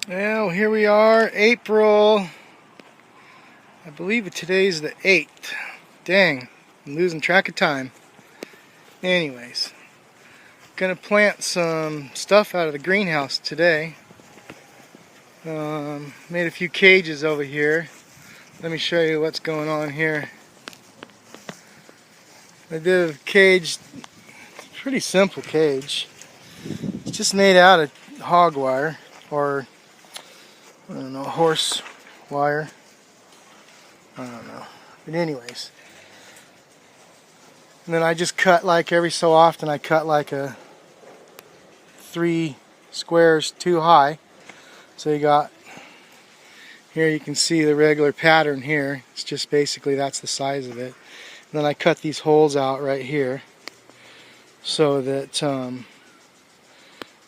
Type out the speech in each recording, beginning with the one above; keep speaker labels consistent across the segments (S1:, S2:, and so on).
S1: Well, here we are, April. I believe today's the 8th. Dang, I'm losing track of time. Anyways, gonna plant some stuff out of the greenhouse today. Made a few cages over here. Let me show you what's going on here. I did a cage, pretty simple cage. It's just made out of hog wire, or I don't know, horse wire. I don't know. But anyways. And then I just cut, like every so often, I cut like 3 squares too high. So you got, here you can see the regular pattern here. It's just basically that's the size of it. And then I cut these holes out right here so that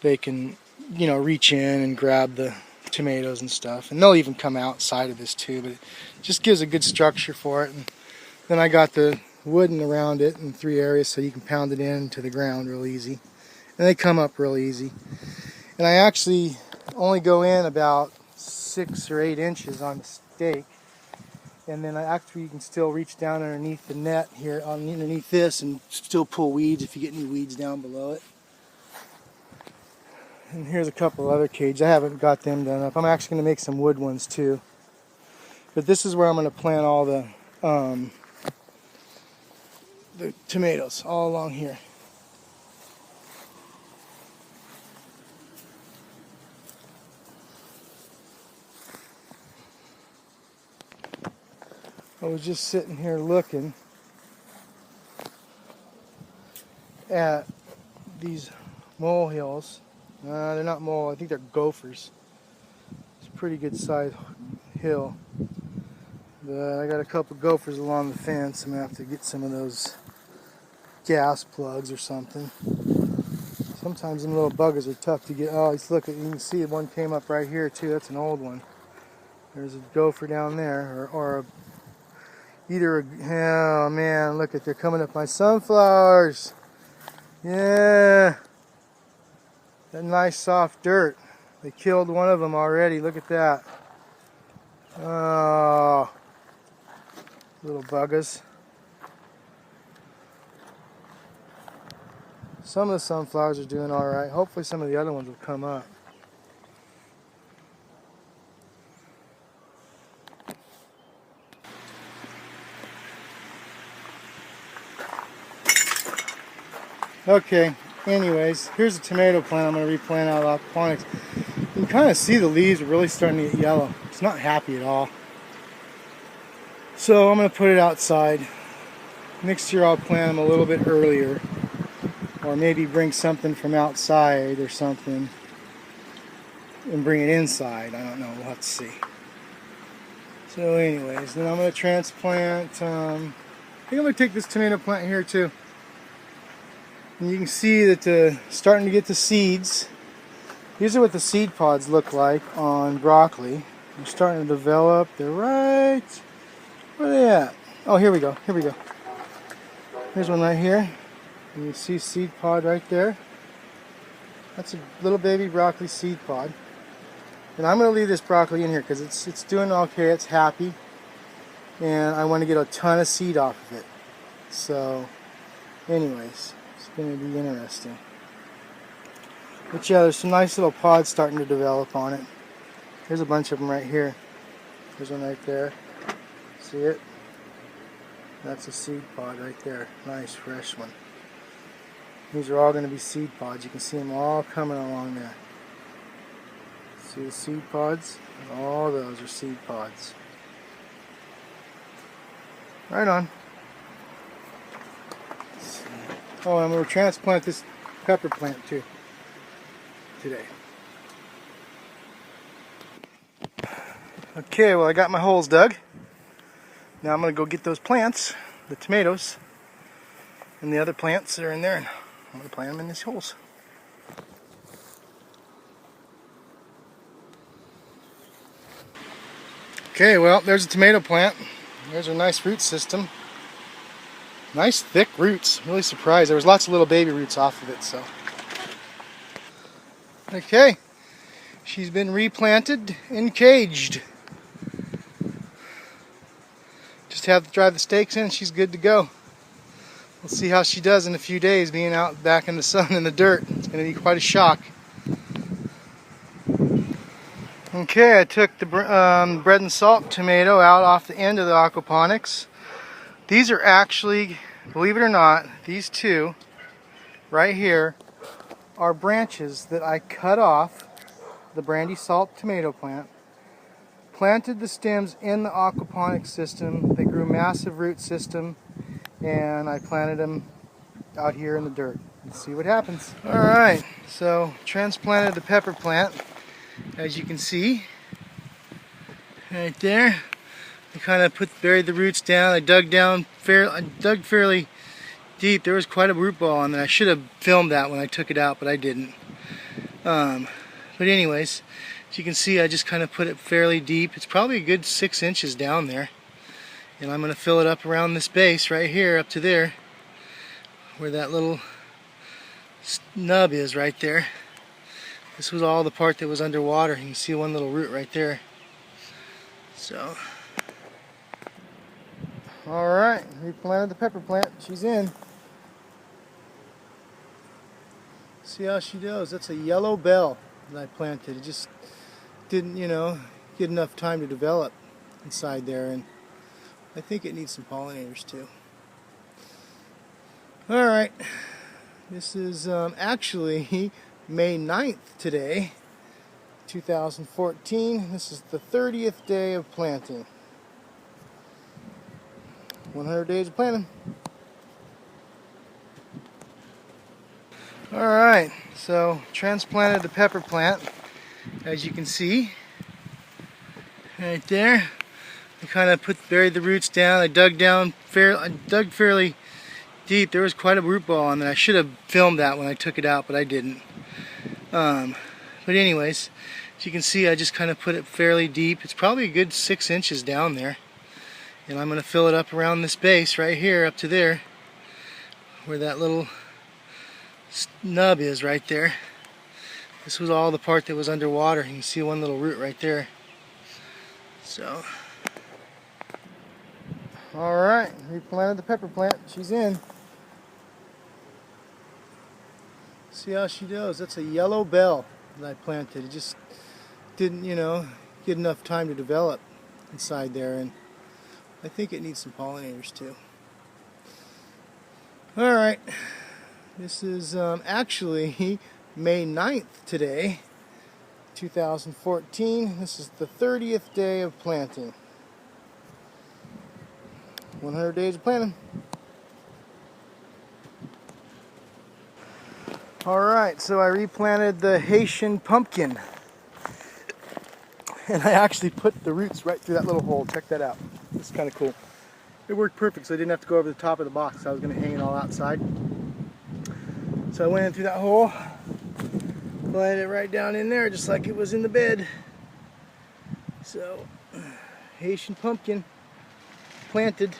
S1: they can, reach in and grab the tomatoes and stuff. And they'll even come outside of this too, but it just gives a good structure for it. And then I got the wooden around it in 3 areas so you can pound it into the ground real easy. And they come up real easy. And I actually only go in about 6 or 8 inches on the stake. And then actually you can still reach down underneath the net here, underneath this, and still pull weeds if you get any weeds down below it. And here's a couple other cages. I haven't got them done up. I'm actually going to make some wood ones too. But this is where I'm going to plant all the tomatoes, all along here. I was just sitting here looking at these molehills. They're not mole, I think they're gophers. It's a pretty good sized hill. But I got a couple gophers along the fence. I'm going to have to get some of those gas plugs or something. Sometimes them little buggers are tough to get. Oh, let's look at, you can see one came up right here too. That's an old one. There's a gopher down there, oh man, look at, they're coming up my sunflowers. Yeah. That nice soft dirt. They killed one of them already. Look at that. Oh, little buggers. Some of the sunflowers are doing all right. Hopefully some of the other ones will come up. Okay, anyways, here's a tomato plant I'm going to replant out of aquaponics. You can kind of see the leaves are really starting to get yellow. It's not happy at all. So I'm going to put it outside. Next year I'll plant them a little bit earlier. Or maybe bring something from outside or something and bring it inside. I don't know, we'll have to see. So anyways, then I'm going to transplant, I think I'm going to take this tomato plant here too. And you can see that starting to get the seeds. These are what the seed pods look like on broccoli. They're starting to develop. They're right, where are they at? Oh, here we go, here we go. Here's one right here. And you see seed pod right there. That's a little baby broccoli seed pod. And I'm going to leave this broccoli in here because it's doing okay, it's happy. And I want to get a ton of seed off of it. So, anyways, it's going to be interesting. But yeah, there's some nice little pods starting to develop on it. There's a bunch of them right here. There's one right there. See it? That's a seed pod right there. Nice, fresh one. These are all going to be seed pods. You can see them all coming along there. See the seed pods? All those are seed pods. Right on. Oh, I'm going to transplant this pepper plant too today. Okay, well I got my holes dug. Now I'm going to go get those plants, the tomatoes, and the other plants that are in there, and I'm going to plant them in these holes. Okay, well, there's a tomato plant. There's a nice root system. Nice thick roots. Really surprised. There was lots of little baby roots off of it, so. Okay. She's been replanted and caged. Just have to drive the stakes in and she's good to go. We'll see how she does in a few days being out back in the sun in the dirt. It's going to be quite a shock. Okay, I took the bread and salt tomato out off the end of the aquaponics. These are actually, believe it or not, these two right here are branches that I cut off the brandy salt tomato plant, planted the stems in the aquaponic system. They grew massive root system, and I planted them out here in the dirt. Let's see what happens. Alright, so transplanted the pepper plant, as you can see right there. I kind of buried the roots down. I dug fairly deep. There was quite a root ball on there. I should have filmed that when I took it out, but I didn't. But anyways, as you can see, I just kind of put it fairly deep. It's probably a good 6 inches down there. And I'm going to fill it up around this base right here up to there, where that little nub is right there. This was all the part that was underwater. You can see one little root right there. So, alright, replanted the pepper plant. She's in. See how she does. That's a yellow bell that I planted. It just didn't, get enough time to develop inside there, and I think it needs some pollinators too. Alright, this is actually May 9th today, 2014. This is the 30th day of planting. 100 days of planting. Alright, so transplanted the pepper plant, as you can see right there. I kind of buried the roots down. I dug fairly deep. There was quite a root ball on there. I should have filmed that when I took it out, but I didn't. But anyways, as you can see, I just kind of put it fairly deep. It's probably a good 6 inches down there. And I'm going to fill it up around this base right here up to there, where that little nub is right there. This was all the part that was underwater. You can see one little root right there. So, alright, replanted the pepper plant. She's in. See how she does. That's a yellow bell that I planted. It just didn't, get enough time to develop inside there, and I think it needs some pollinators too. Alright, this is actually May 9th today, 2014. This is the 30th day of planting. 100 days of planting. Alright, so I replanted the Haitian pumpkin. And I actually put the roots right through that little hole. Check that out. It's kind of cool. It worked perfect, so I didn't have to go over the top of the box. I was going to hang it all outside. So I went in through that hole, planted it right down in there, just like it was in the bed. So, Haitian pumpkin planted.